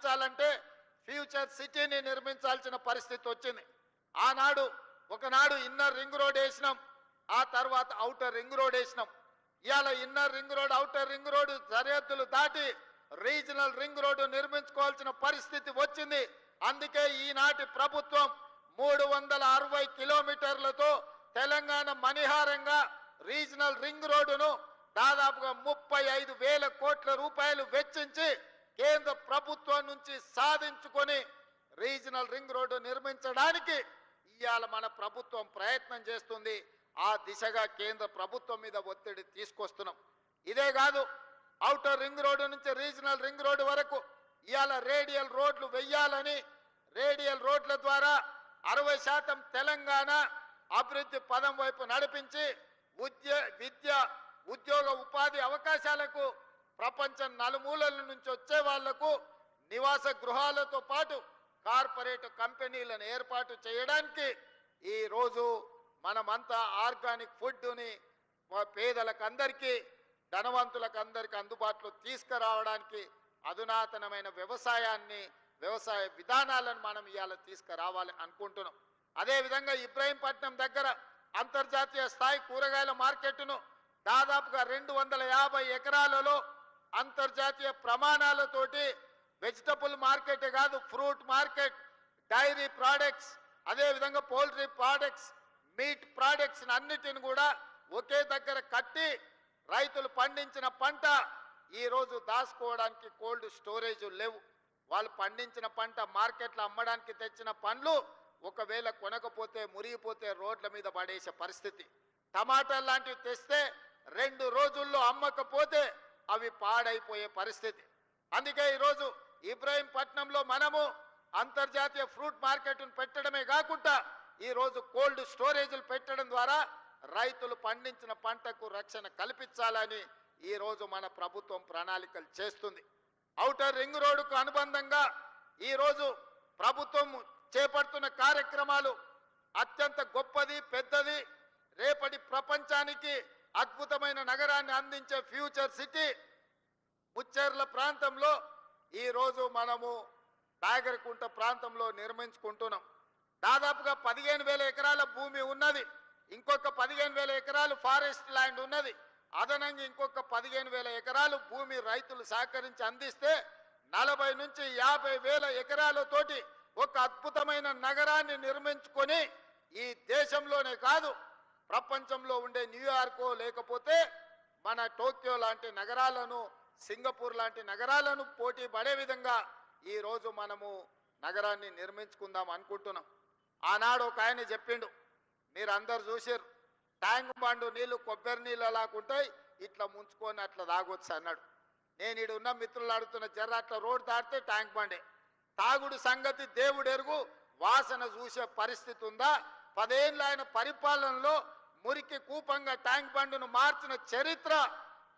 నిర్మించాలంటే future సిటీని నిర్మించాల్సిన పరిస్థితి వచ్చింది. ఒకనాడు ఇన్నర్ రింగ్ రోడ్ వేసినాం, ఆ తర్వాత ఔటర్ రింగ్ రోడ్ వేసినాం. ఇవాళ inner ring road outer ring road సరిహద్దులు దాటి రీజనల్ రింగ్ రోడ్డు నిర్మించుకోవాల్సిన పరిస్థితి వచ్చింది. అందుకే ఈనాటి ప్రభుత్వం 360 కిలోమీటర్లతో తెలంగాణ మణిహారంగా రీజనల్ రింగ్ రోడ్డును దాదాపుగా 35,000 కోట్ల రూపాయలు వెచ్చించి కేంద్ర ప్రభుత్వం నుంచి సాధించుకొని రీజనల్ రింగ్ రోడ్డు నిర్మించడానికి ఇవాళ మన ప్రభుత్వం ప్రయత్నం చేస్తుంది. ఆ దిశగా కేంద్ర ప్రభుత్వం మీద ఒత్తిడి తీసుకొస్తున్నాం. ఇదే కాదు, ఔటర్ రింగ్ రోడ్డు నుంచి రీజనల్ రింగ్ రోడ్డు వరకు ఇవాళ రేడియల్ రోడ్లు వెయ్యాలని, రేడియల్ రోడ్ల ద్వారా 60% తెలంగాణ అభివృద్ధి పదం వైపు నడిపించి విద్య ఉద్యోగ ఉపాధి అవకాశాలకు ప్రపంచం నలుమూలల నుంచి వచ్చే వాళ్లకు నివాస గృహాలతో పాటు కార్పొరేట్ కంపెనీలను ఏర్పాటు చేయడానికి ఈరోజు మనమంతా ఆర్గానిక్ ఫుడ్ని పేదలకు అందరికీ ధనవంతులకు అందరికీ అందుబాటులో తీసుకురావడానికి అధునాతనమైన వ్యవసాయ విధానాలను మనం ఇవాళ తీసుకురావాలి అనుకుంటున్నాం. అదేవిధంగా ఇబ్రహీంపట్నం దగ్గర అంతర్జాతీయ స్థాయి కూరగాయల మార్కెట్ను దాదాపుగా 250 ఎకరాలలో అంతర్జాతీయ ప్రమాణాలతోటి వెజిటబుల్ మార్కెట్ కాదు, ఫ్రూట్ మార్కెట్, డైరీ ప్రోడక్ట్స్, అదేవిధంగా పౌల్ట్రీ ప్రోడక్ట్స్, మీట్ ప్రోడక్ట్స్ అన్నిటిని కూడా ఒకే దగ్గర కట్టి రైతులు పండించిన పంట ఈరోజు దాచుకోవడానికి కోల్డ్ స్టోరేజ్ లేవు. వాళ్ళు పండించిన పంట మార్కెట్లో అమ్మడానికి తెచ్చిన పండ్లు ఒకవేళ కొనకపోతే మురిగిపోతే రోడ్ల మీద పడేసే పరిస్థితి. టమాటాలు లాంటివి తెస్తే 2 రోజుల్లో అమ్మకపోతే అవి పాడైపోయే పరిస్థితి. అందుకే ఈరోజు ఇబ్రహీంపట్నంలో మనము అంతర్జాతీయ ఫ్రూట్ మార్కెట్ను పెట్టడమే కాకుండా ఈరోజు కోల్డ్ స్టోరేజ్లు పెట్టడం ద్వారా రైతులు పండించిన పంటకు రక్షణ కల్పించాలని ఈరోజు మన ప్రభుత్వం ప్రణాళికలు చేస్తుంది. ఔటర్ రింగ్ రోడ్డుకు అనుబంధంగా ఈరోజు ప్రభుత్వం చేపడుతున్న కార్యక్రమాలు అత్యంత గొప్పది, పెద్దది. రేపటి ప్రపంచానికి అద్భుతమైన నగరాన్ని అందించే ఫ్యూచర్ సిటీ ముచ్చెర్ల ప్రాంతంలో ఈరోజు మనము నాగరికుంట ప్రాంతంలో నిర్మించుకుంటున్నాం. దాదాపుగా 15,000 ఎకరాల భూమి ఉన్నది, ఇంకొక 15,000 ఎకరాలు ఫారెస్ట్ ల్యాండ్ ఉన్నది, అదనంగా ఇంకొక 15,000 ఎకరాలు భూమి రైతులు సహకరించి అందిస్తే 40 నుంచి 50,000 ఎకరాలతోటి ఒక అద్భుతమైన నగరాన్ని నిర్మించుకొని ఈ దేశంలోనే కాదు ప్రపంచంలో ఉండే న్యూయార్కో లేకపోతే మన టోక్యో లాంటి నగరాలను, సింగపూర్ లాంటి నగరాలను పోటీ పడే విధంగా ఈరోజు మనము నగరాన్ని నిర్మించుకుందాం అనుకుంటున్నాం. ఆనాడు ఒక ఆయన చెప్పిండు, మీరు అందరు చూసారు, ట్యాంక్ బండు నీళ్లు కొబ్బరి నీళ్ళు లాకుంటాయి, ఇట్లా ముంచుకొని అట్లా తాగొచ్చు అన్నాడు. నేను ఇక్కడ ఉన్న మిత్రులు అడుగుతున్న జర్ర అట్లా రోడ్ దాటితే ట్యాంక్ బండే. తాగుడు సంగతి దేవుడు ఎరుగు, వాసన చూసే పరిస్థితి ఉందా? 10 ఏళ్ళ ఆయన పరిపాలనలో మురికి కూపంగా ట్యాంక్ బండును మార్చిన చరిత్ర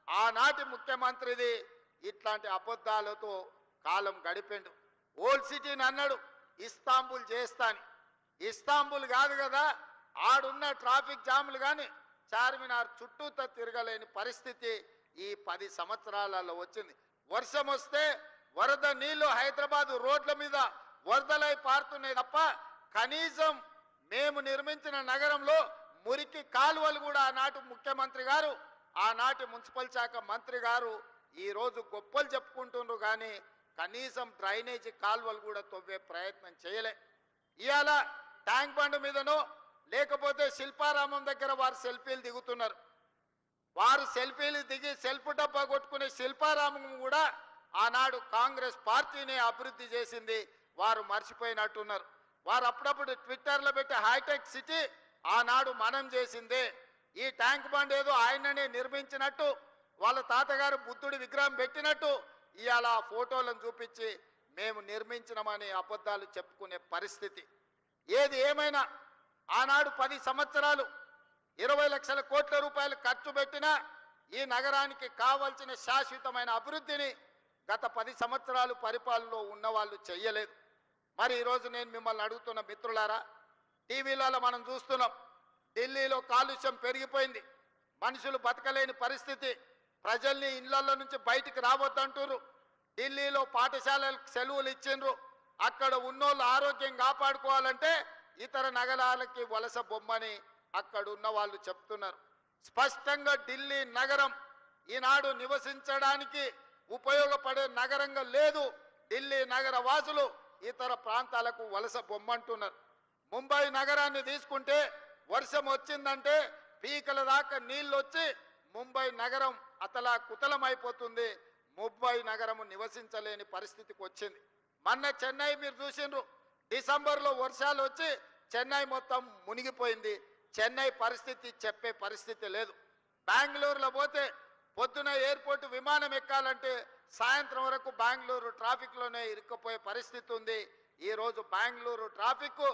ఆనాటి ముఖ్యమంత్రిది. ఇట్లాంటి అబద్ధాలతో కాలం గడిపిండు. ఓల్డ్ సిటీని అన్నాడు ఇస్తాంబుల్ చేస్తాని. ఇస్తాంబుల్ కాదు కదా, ఆడున్న ట్రాఫిక్ జాములు కానీ చార్మినార్ చుట్టూతో తిరగలేని పరిస్థితి ఈ 10 సంవత్సరాలలో వచ్చింది. వర్షం వస్తే వరద నీళ్లు హైదరాబాద్ రోడ్ల మీద వరదలై పారుతున్నాయి తప్ప కనీసం మేము నిర్మించిన నగరంలో మురికి కాలువలు కూడా ఆనాటి ముఖ్యమంత్రి గారు, ఆనాటి మున్సిపల్ శాఖ మంత్రి గారు ఈరోజు గొప్పలు చెప్పుకుంటున్నారు కానీ కనీసం డ్రైనేజీ కాలువలు కూడా తవ్వే ప్రయత్నం చేయలే. ఇవాళ ట్యాంక్ బండ్ మీదనో లేకపోతే శిల్పారామం దగ్గర వారు సెల్ఫీలు దిగుతున్నారు. వారు సెల్ఫీలు దిగి సెల్ఫ్ డబ్బా కొట్టుకునే శిల్పారామం కూడా ఆనాడు కాంగ్రెస్ పార్టీని అభివృద్ధి చేసింది, వారు మర్చిపోయినట్టున్నారు. వారు అప్పుడప్పుడు ట్విట్టర్లో పెట్టి హైటెక్ సిటీ ఆనాడు మనం చేసిందే. ఈ ట్యాంక్ బండ్ ఏదో ఆయననే నిర్మించినట్టు, వాళ్ళ తాతగారు బుద్ధుడి విగ్రహం పెట్టినట్టు ఇవాళ ఆ ఫోటోలను చూపించి మేము నిర్మించినామని అబద్ధాలు చెప్పుకునే పరిస్థితి. ఏది ఏమైనా ఆనాడు 10 సంవత్సరాలు 20 లక్షల కోట్ల రూపాయలు ఖర్చు పెట్టినా ఈ నగరానికి కావాల్సిన శాశ్వతమైన అభివృద్ధిని గత 10 సంవత్సరాలు పరిపాలనలో ఉన్నవాళ్ళు చెయ్యలేదు. మరి ఈరోజు నేను మిమ్మల్ని అడుగుతున్న మిత్రులారా, టీవీలలో మనం చూస్తున్నాం, ఢిల్లీలో కాలుష్యం పెరిగిపోయింది, మనుషులు బతకలేని పరిస్థితి, ప్రజల్ని ఇళ్లలో నుంచి బయటికి రావద్దంటారు. ఢిల్లీలో పాఠశాలలకు సెలవులు ఇచ్చిండ్రు. అక్కడ ఉన్నోళ్ళు ఆరోగ్యం కాపాడుకోవాలంటే ఇతర నగరాలకి వలస బొమ్మని అక్కడ ఉన్న వాళ్ళు చెప్తున్నారు. స్పష్టంగా ఢిల్లీ నగరం ఈనాడు నివసించడానికి ఉపయోగపడే నగరంగా లేదు. ఢిల్లీ నగర వాసులు ఇతర ప్రాంతాలకు వలస బొమ్మంటున్నారు. ముంబై నగరాన్ని తీసుకుంటే వర్షం వచ్చిందంటే పీకల దాకా నీళ్ళు వచ్చి ముంబై నగరం అతలా కుతలమైపోతుంది. ముంబై నగరం నివసించలేని పరిస్థితికి వచ్చింది. మొన్న చెన్నై మీరు చూసిండ్రు, డిసెంబర్లో వర్షాలు వచ్చి చెన్నై మొత్తం మునిగిపోయింది. చెన్నై పరిస్థితి చెప్పే పరిస్థితి లేదు. బెంగళూరులో పోతే పొద్దున ఎయిర్పోర్ట్ విమానం ఎక్కాలంటే సాయంత్రం వరకు బెంగళూరు ట్రాఫిక్లోనే ఇరుక్కుపోయే పరిస్థితి ఉంది. ఈరోజు బెంగళూరు ట్రాఫిక్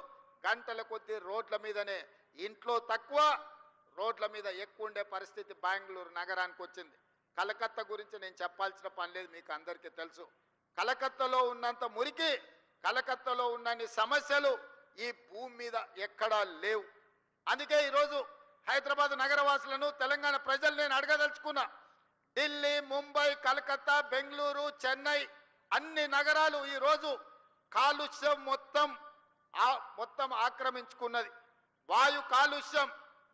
గంటల కొద్దీ రోడ్ల మీదనే, ఇంట్లో తక్కువ రోడ్ల మీద ఎక్కువ ఉండే పరిస్థితి బెంగళూరు నగరానికి వచ్చింది. కలకత్తా గురించి నేను చెప్పాల్సిన పని లేదు, మీకు అందరికీ తెలుసు. కలకత్తాలో ఉన్నంత మురికి, కలకత్తాలో ఉన్నన్ని సమస్యలు ఈ భూమి మీద ఎక్కడా లేవు. అందుకే ఈరోజు హైదరాబాద్ నగరవాసులను, తెలంగాణ ప్రజలు నేను అడగదలుచుకున్నా. ఢిల్లీ, ముంబై, కలకత్తా, బెంగళూరు, చెన్నై అన్ని నగరాలు ఈరోజు కాలుష్యం మొత్తం ఆక్రమించుకున్నది. వాయు కాలుష్యం,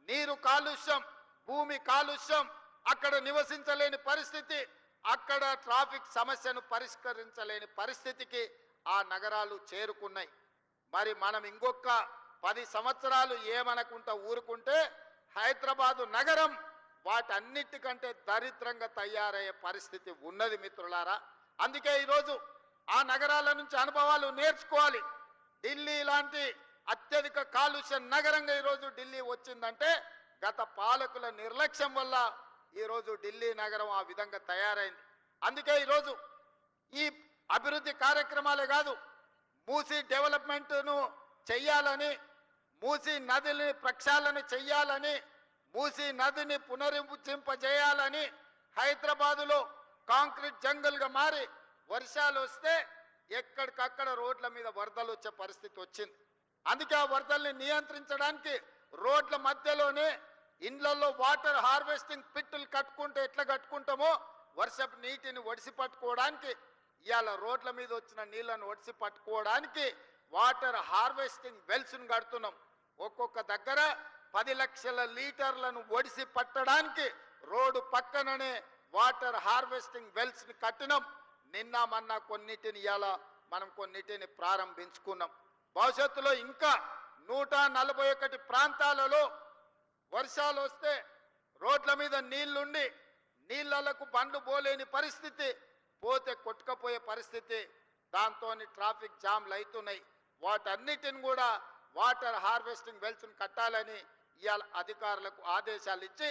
నీరు కాలుష్యం, భూమి కాలుష్యం, అక్కడ నివసించలేని పరిస్థితి, అక్కడ ట్రాఫిక్ సమస్యను పరిష్కరించలేని పరిస్థితికి ఆ నగరాలు చేరుకున్నాయి. మరి మనం ఇంకొక 10 సంవత్సరాలు ఏమనకుంటా ఊరుకుంటే హైదరాబాదు నగరం వాటన్నిటికంటే దరిద్రంగా తయారయ్యే పరిస్థితి ఉన్నది మిత్రులారా. అందుకే ఈరోజు ఆ నగరాల నుంచి అనుభవాలు నేర్చుకోవాలి. ఢిల్లీ లాంటి అత్యధిక కాలుష్య నగరంగా ఈరోజు ఢిల్లీ వచ్చిందంటే గత పాలకుల నిర్లక్ష్యం వల్ల ఈరోజు ఢిల్లీ నగరం ఆ విధంగా తయారైంది. అందుకే ఈరోజు ఈ అభివృద్ధి కార్యక్రమాలే కాదు, మూసీ డెవలప్మెంట్ను చెయ్యాలని, మూసీ నదిని ప్రక్షాళన చెయ్యాలని, మూసీ నదిని పునరుజ్జింపజేయాలని హైదరాబాదులో కాంక్రీట్ జంగల్గా మారి వర్షాలు వస్తే ఎక్కడికక్కడ రోడ్ల మీద వరదలు వచ్చే పరిస్థితి వచ్చింది. అందుకే ఆ వరదల్ని నియంత్రించడానికి రోడ్ల మధ్యలోనే ఇండ్లలో వాటర్ హార్వెస్టింగ్ పిట్టులు కట్టుకుంటే ఎట్లా కట్టుకుంటామో వర్షపు నీటిని ఒడిసి పట్టుకోవడానికి, ఇవాళ రోడ్ల మీద వచ్చిన నీళ్లను ఒడిసి పట్టుకోవడానికి వాటర్ హార్వెస్టింగ్ వెల్స్ను కడుతున్నాం. ఒక్కొక్క దగ్గర 10 లక్షల లీటర్లను ఒడిసి పట్టడానికి రోడ్డు పక్కననే వాటర్ హార్వెస్టింగ్ వెల్స్ని కట్టినాం. నిన్న మొన్న కొన్నిటిని ఇవాళ మనం కొన్నిటిని ప్రారంభించుకున్నాం. భవిష్యత్తులో ఇంకా 141 ప్రాంతాలలో వర్షాలు వస్తే రోడ్ల మీద నీళ్లుండి నీళ్లకు బండ్లు పోలేని పరిస్థితి, పోతే కొట్టుకపోయే పరిస్థితి, దాంతో ట్రాఫిక్ జామ్లు అవుతున్నాయి. వాటన్నిటిని కూడా వాటర్ హార్వెస్టింగ్ వెల్స్ను కట్టాలని ఇవాళ అధికారులకు ఆదేశాలు ఇచ్చి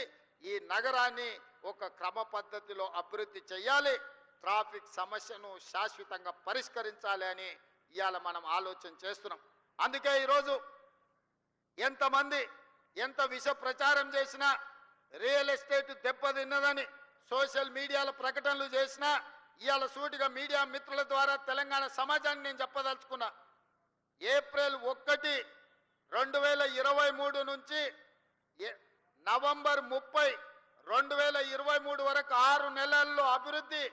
ఈ నగరాన్ని ఒక క్రమ పద్ధతిలో అభివృద్ధి చేయాలి, ట్రాఫిక్ సమస్యను శాశ్వతంగా పరిష్కరించాలి అని ఇవాళ మనం ఆలోచన చేస్తున్నాం. అందుకే ఈరోజు ఎంతమంది ఎంత విష ప్రచారం చేసినా, రియల్ ఎస్టేట్ దెబ్బతిన్నదని సోషల్ మీడియాలో ప్రకటనలు చేసినా, ఇవాళ సూటిగా మీడియా మిత్రుల ద్వారా తెలంగాణ సమాజానికి నేను చెప్పదలుచుకున్నా. ఏప్రిల్ 1, 2023 నుంచి నవంబర్ 30, 2023 వరకు 6 నెలల్లో అభివృద్ధి.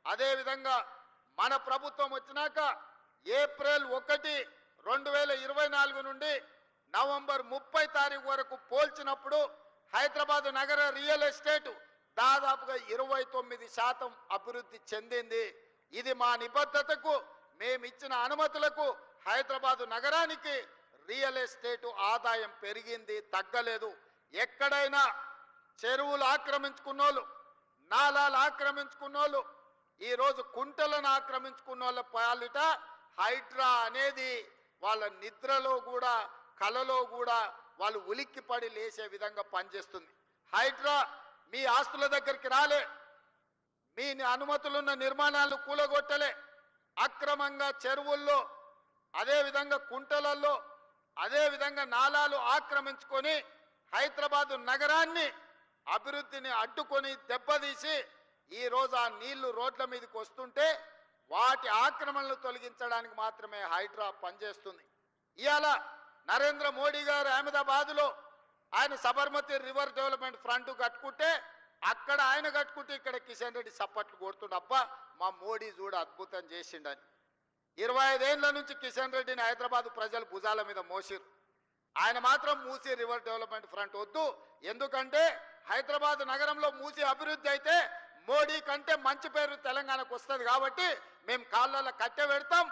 అదేవిధంగా మన ప్రభుత్వం వచ్చినాక ఏప్రిల్ 1, 2024 నుండి నవంబర్ 30 తారీఖు వరకు పోల్చినప్పుడు హైదరాబాద్ నగర రియల్ ఎస్టేట్ దాదాపుగా 29% అభివృద్ధి చెందింది. ఇది మా నిబద్ధతకు, మేమిచ్చిన అనుమతులకు హైదరాబాదు నగరానికి రియల్ ఎస్టేట్ ఆదాయం పెరిగింది, తగ్గలేదు. ఎక్కడైనా చెరువులు ఆక్రమించుకున్నోళ్ళు, నాలాలు ఆక్రమించుకున్నోళ్ళు, ఈరోజు కుంటలను ఆక్రమించుకున్నోళ్ళ పాలిట హైడ్రా అనేది వాళ్ళ నిద్రలో కూడా, కలలో కూడా వాళ్ళు ఉలిక్కిపడి లేచే విధంగా పనిచేస్తుంది. హైడ్రా మీ ఆస్తుల దగ్గరికి రాలే, మీ అనుమతులున్న నిర్మాణాలు కూలగొట్టలే, అక్రమంగా చెరువుల్లో, అదేవిధంగా కుంటలలో, అదేవిధంగా నాలాలు ఆక్రమించుకొని హైదరాబాదు నగరాన్ని అభివృద్ధిని అడ్డుకొని దెబ్బతీసి ఈరోజు ఆ నీళ్లు రోడ్ల మీదకి వస్తుంటే వాటి ఆక్రమణలు తొలగించడానికి మాత్రమే హైడ్రా పనిచేస్తుంది. ఇవాళ నరేంద్ర మోడీ గారు అహ్మదాబాద్లో ఆయన సబర్మతి రివర్ డెవలప్మెంట్ ఫ్రంట్ కట్టుకుంటే, అక్కడ ఆయన కట్టుకుంటే ఇక్కడ కిషన్ రెడ్డి సప్పట్లు కొడుతుండే. అబ్బా మా మోడీ చూడ అద్భుతం చేసిండని 25 ఏళ్ల నుంచి కిషన్ రెడ్డిని హైదరాబాద్ ప్రజలు భుజాల మీద మోసిరు. ఆయన మాత్రం మూసీ రివర్ డెవలప్మెంట్ ఫ్రంట్ వద్దు, ఎందుకంటే హైదరాబాద్ నగరంలో మూసీ అభివృద్ధి అయితే మోడీ కంటే మంచి పేరు తెలంగాణకు వస్తుంది కాబట్టి మేము కాళ్ళలో కట్టె పెడతాం,